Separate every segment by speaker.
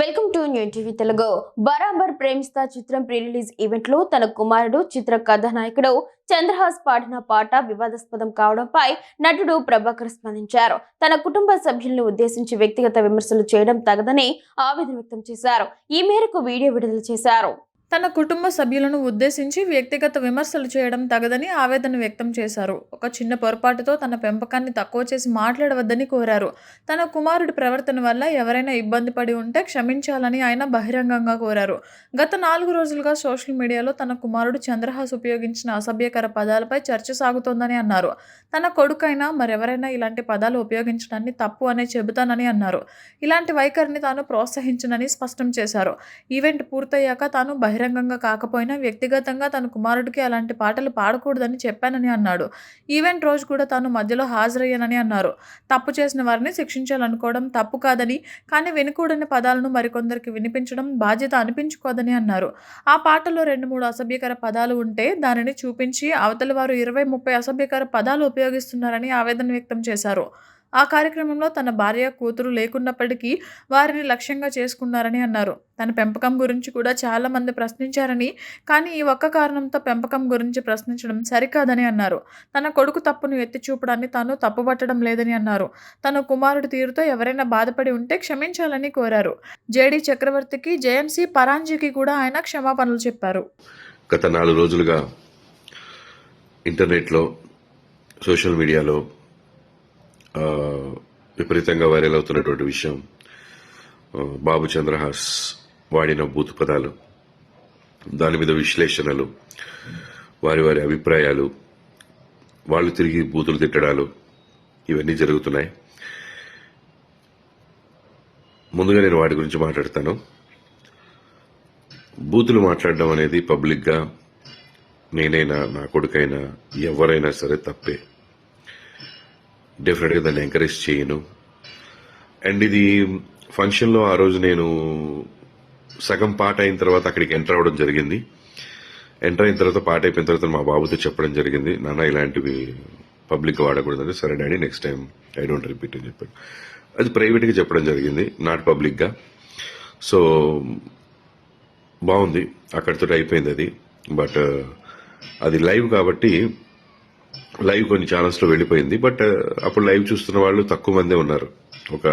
Speaker 1: Welcome to new TV Telugu. బరాబర్ ప్రేమిస్తా చిత్రం pre release event లో తన కుమారుడు చిత్ర కథానాయకుడు చంద్రహాస్ పాడిన పాట వివాదాస్పదం కావడంపై నటుడు ప్రభాకర్ స్పందించారు. తన కుటుంబ సభ్యులను ఉద్దేశించి వ్యక్తిగత విమర్శలు చేయడం తగదని ఆవేదన వ్యక్తం చేశారు. ఈ మేరకు వీడియో విడుదల చేశారు.
Speaker 2: తన కుటుంబ సభ్యులను ఉద్దేశించి వ్యక్తిగత విమర్శలు చేయడం తగదని ఆవేదన వ్యక్తం చేశారు. ఒక చిన్న పొరపాటుతో తన పెంపకాన్ని తక్కువ చేసి మాట్లాడవద్దని కోరారు. తన కుమారుడి ప్రవర్తన వల్ల ఎవరైనా ఇబ్బంది పడి ఉంటే క్షమించాలని ఆయన బహిరంగంగా కోరారు. గత 4 రోజులుగా సోషల్ మీడియాలో తన కుమారుడు చంద్రహాస్ ఉపయోగించిన అసభ్యకర పదాలపై చర్చ సాగుతోందని అన్నారు. తన కొడుకైనా మరెవరైనా ఇలాంటి పదాలు ఉపయోగించడాన్ని తప్పు అనే చెబుతానని అన్నారు. ఇలాంటి వైఖరిని తాను ప్రోత్సహించనని స్పష్టం చేశారు. ఈవెంట్ పూర్తయ్యాక తాను బహిరంగంగా కాకపోయినా వ్యక్తిగతంగా తన కుమారుడికి అలాంటి పాటలు పాడకూడదని చెప్పానని అన్నాడు. ఈవెంట్ రోజు కూడా తాను మధ్యలో హాజరయ్యానని అన్నారు. తప్పు చేసిన వారిని శిక్షించాలనుకోవడం తప్పు కాదని, కానీ వినకూడని పదాలను మరికొందరికి వినిపించడం బాధ్యత అనిపించుకోదని అన్నారు. ఆ పాటలో 2-3 అసభ్యకర పదాలు ఉంటే దానిని చూపించి అవతలి వారు 20-30 అసభ్యకర పదాలు ఉపయోగిస్తున్నారని ఆవేదన వ్యక్తం చేశారు. ఆ కార్యక్రమంలో తన భార్య, కూతురు లేకున్నప్పటికీ వారిని లక్ష్యంగా చేసుకున్నారని అన్నారు. తన పెంపకం గురించి కూడా చాలా మంది ప్రశ్నించారని, కానీ ఈ ఒక్క కారణంతో పెంపకం గురించి ప్రశ్నించడం సరికాదని అన్నారు. తన కొడుకు తప్పును ఎత్తి చూపడాన్ని తాను తప్పుపట్టడం లేదని అన్నారు. తన కుమారుడి తీరుతో ఎవరైనా బాధపడి ఉంటే క్షమించాలని కోరారు. జేడీ చక్రవర్తికి, జేఎంసీ పరాంజీకి కూడా ఆయన క్షమాపణలు చెప్పారు.
Speaker 3: గత 4 రోజులుగా ఇంటర్నెట్లో, సోషల్ మీడియాలో విపరీతంగా వైరల్ అవుతున్నటువంటి విషయం బాబు చంద్రహాస్ వాడిన బూతు పదాలు, దాని మీద విశ్లేషణలు, వారి వారి అభిప్రాయాలు, వాళ్ళు తిరిగి బూతులు తిట్టడాలు ఇవన్నీ జరుగుతున్నాయి. ముందుగా నేను వాటి గురించి మాట్లాడతాను. బూతులు మాట్లాడడం అనేది పబ్లిక్గా నేనైనా నా కొడుకైనా ఎవరైనా సరే తప్పే. డెఫినెట్గా దాన్ని ఎంకరేజ్ చేయను. అండ్ ఇది ఫంక్షన్లో ఆ రోజు నేను సగం పాట అయిన తర్వాత అక్కడికి ఎంటర్ అవ్వడం జరిగింది. ఎంటర్ అయిన తర్వాత పాట అయిపోయిన తర్వాత మా బాబుతో చెప్పడం జరిగింది, నాన్న ఇలాంటివి పబ్లిక్గా వాడకూడదని. సరే daddy, next time I don't repeat అని చెప్పాడు. అది ప్రైవేట్గా చెప్పడం జరిగింది, నాట్ పబ్లిక్గా. సో బాగుంది, అక్కడితో అయిపోయింది అది. బట్ అది లైవ్ కాబట్టి లైవ్ కొన్ని ఛానల్స్లో వెళ్ళిపోయింది. బట్ అప్పుడు లైవ్ చూస్తున్న వాళ్ళు తక్కువ మందే ఉన్నారు. ఒక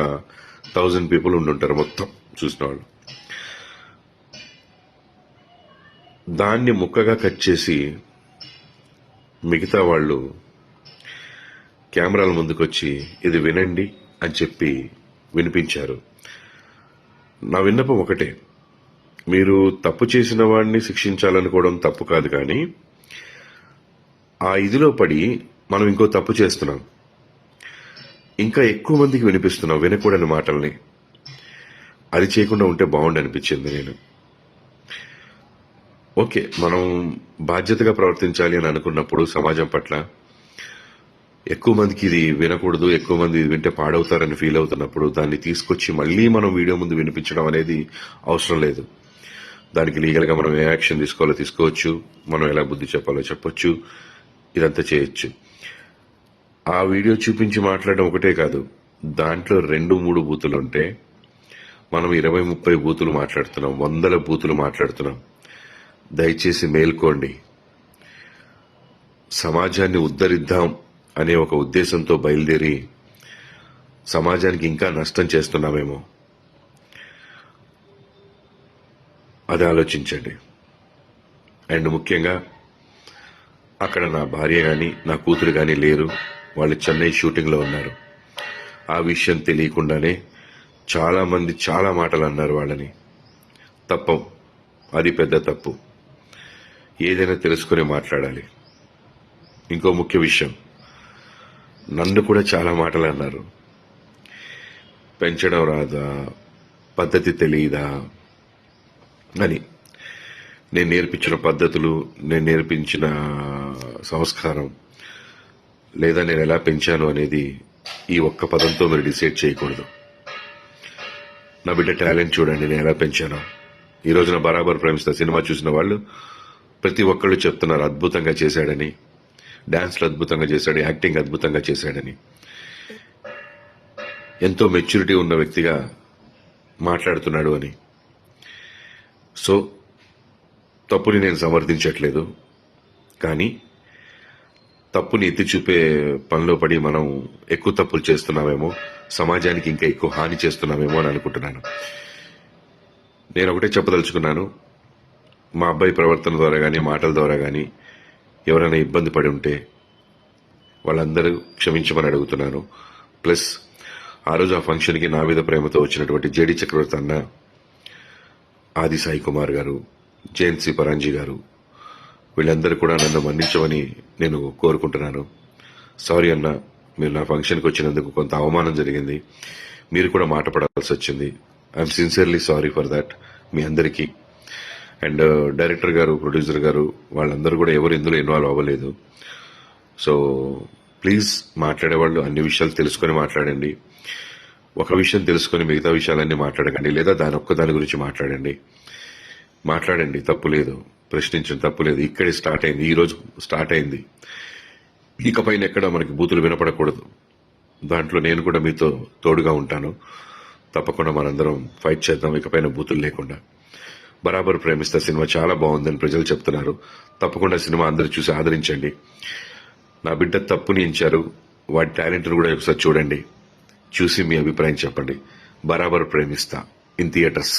Speaker 3: 1000 పీపుల్ ఉండుంటారు మొత్తం చూసిన వాళ్ళు. దాన్ని ముక్కగా కట్ చేసి మిగతా వాళ్ళు కెమెరాల ముందుకొచ్చి ఇది వినండి అని చెప్పి వినిపించారు. నా విన్నపం ఒకటే, మీరు తప్పు చేసిన వాడిని శిక్షించాలనుకోవడం తప్పు కాదు, కానీ ఆ ఇదిలో పడి మనం ఇంకో తప్పు చేస్తున్నాం, ఇంకా ఎక్కువ మందికి వినిపిస్తున్నాం వినకూడని మాటల్ని. అది చేయకుండా ఉంటే బాగుండి అనిపించింది. నేను ఓకే, మనం బాధ్యతగా ప్రవర్తించాలి అని అనుకున్నప్పుడు సమాజం పట్ల ఎక్కువ మందికి ఇది వినకూడదు, ఎక్కువ మంది ఇది వింటే పాడవుతారని ఫీల్ అవుతున్నప్పుడు దాన్ని తీసుకొచ్చి మళ్ళీ మనం వీడియో ముందు వినిపించడం అనేది అవసరం లేదు. దానికి లీగల్గా మనం ఏ యాక్షన్ తీసుకోవాలో తీసుకోవచ్చు, మనం ఎలా బుద్ధి చెప్పాలో చెప్పొచ్చు, ఇదంతా చేయొచ్చు. ఆ వీడియో చూపించి మాట్లాడడం ఒకటే కాదు, దాంట్లో 2-3 బూతులు ఉంటే మనం 20-30 బూతులు మాట్లాడుతున్నాం, 100 బూతులు మాట్లాడుతున్నాం. దయచేసి మేల్కోండి. సమాజాన్ని ఉద్ధరిద్దాం అనే ఒక ఉద్దేశంతో బయలుదేరి సమాజానికి ఇంకా నష్టం చేస్తున్నామేమో, అది ఆలోచించండి. అండ్ ముఖ్యంగా అక్కడ నా భార్య కానీ నా కూతురు కానీ లేరు, వాళ్ళు చెన్నై షూటింగ్లో ఉన్నారు. ఆ విషయం తెలియకుండానే చాలామంది చాలా మాటలు అన్నారు వాళ్ళని. తప్పం, అది పెద్ద తప్పు. ఏదైనా తెలుసుకుని మాట్లాడాలి. ఇంకో ముఖ్య విషయం, నన్ను కూడా చాలా మాటలు అన్నారు. పెంచడం రాదా, పద్ధతి తెలియదా అని. నేను నేర్పించిన పద్ధతులు, నేను నేర్పించిన సంస్కారం, లేదా నేను ఎలా పెంచాను అనేది ఈ ఒక్క పదంతో మీరు డిసైడ్ చేయకూడదు. నా బిడ్డ టాలెంట్ చూడండి, నేను ఎలా పెంచాను. ఈ రోజున బరాబర్ ప్రేమిస్తా సినిమా చూసిన వాళ్ళు ప్రతి ఒక్కళ్ళు చెప్తున్నారు అద్భుతంగా చేశాడని, డాన్స్లు అద్భుతంగా చేశాడు, యాక్టింగ్ అద్భుతంగా చేశాడని. ఎంతో మెచ్యూరిటీ ఉన్న వ్యక్తిగా మాట్లాడుతున్నాడు అని. సో తప్పుని నేను సమర్థించట్లేదు, కానీ తప్పుని ఎత్తి చూపే పనిలో పడి మనం ఎక్కువ తప్పులు చేస్తున్నామేమో, సమాజానికి ఇంకా ఎక్కువ హాని చేస్తున్నామేమో అని అనుకుంటున్నాను. నేను ఒకటే చెప్పదలుచుకున్నాను, మా అబ్బాయి ప్రవర్తన ద్వారా కానీ మాటల ద్వారా కానీ ఎవరైనా ఇబ్బంది పడి ఉంటే వాళ్ళందరూ క్షమించమని అడుగుతున్నాను. ప్లస్ ఆ రోజు ఆ ఫంక్షన్కి నా మీద ప్రేమతో వచ్చినటువంటి జేడి చక్రవర్తి అన్న, ఆది సాయి కుమార్ గారు, జయంత్ సి పరాంజీ గారు, వీళ్ళందరూ కూడా నన్ను మన్నించమని నేను కోరుకుంటున్నాను. సారీ అన్న, మీరు నా ఫంక్షన్కి వచ్చినందుకు కొంత అవమానం జరిగింది, మీరు కూడా మాట పడాల్సి వచ్చింది. I'm sincerely sorry for that మీ అందరికీ. అండ్ డైరెక్టర్ గారు, ప్రొడ్యూసర్ గారు, వాళ్ళందరూ కూడా ఎవరు ఇందులో ఇన్వాల్వ్ అవ్వలేదు. సో ప్లీజ్ మాట్లాడేవాళ్ళు అన్ని విషయాలు తెలుసుకొని మాట్లాడండి. ఒక విషయం తెలుసుకొని మిగతా విషయాలన్నీ మాట్లాడకండి, లేదా దాని గురించి మాట్లాడండి. తప్పు లేదు, ప్రశ్నించిన తప్పు లేదు. ఇక్కడే స్టార్ట్ అయింది, ఈ రోజు స్టార్ట్ అయింది. ఇకపైన ఎక్కడ మనకి బూతులు వినపడకూడదు. దాంట్లో నేను కూడా మీతో తోడుగా ఉంటాను. తప్పకుండా మనందరం ఫైట్ చేద్దాం, ఇకపైన బూతులు లేకుండా. బరాబర్ ప్రేమిస్తా సినిమా చాలా బాగుందని ప్రజలు చెప్తున్నారు. తప్పకుండా సినిమా అందరూ చూసి ఆదరించండి. నా బిడ్డ తప్పుని ఎంచారు, వాడి టాలెంట్ను కూడా ఒకసారి చూడండి, చూసి మీ అభిప్రాయం చెప్పండి. బరాబర్ ప్రేమిస్తా ఇన్ థియేటర్స్.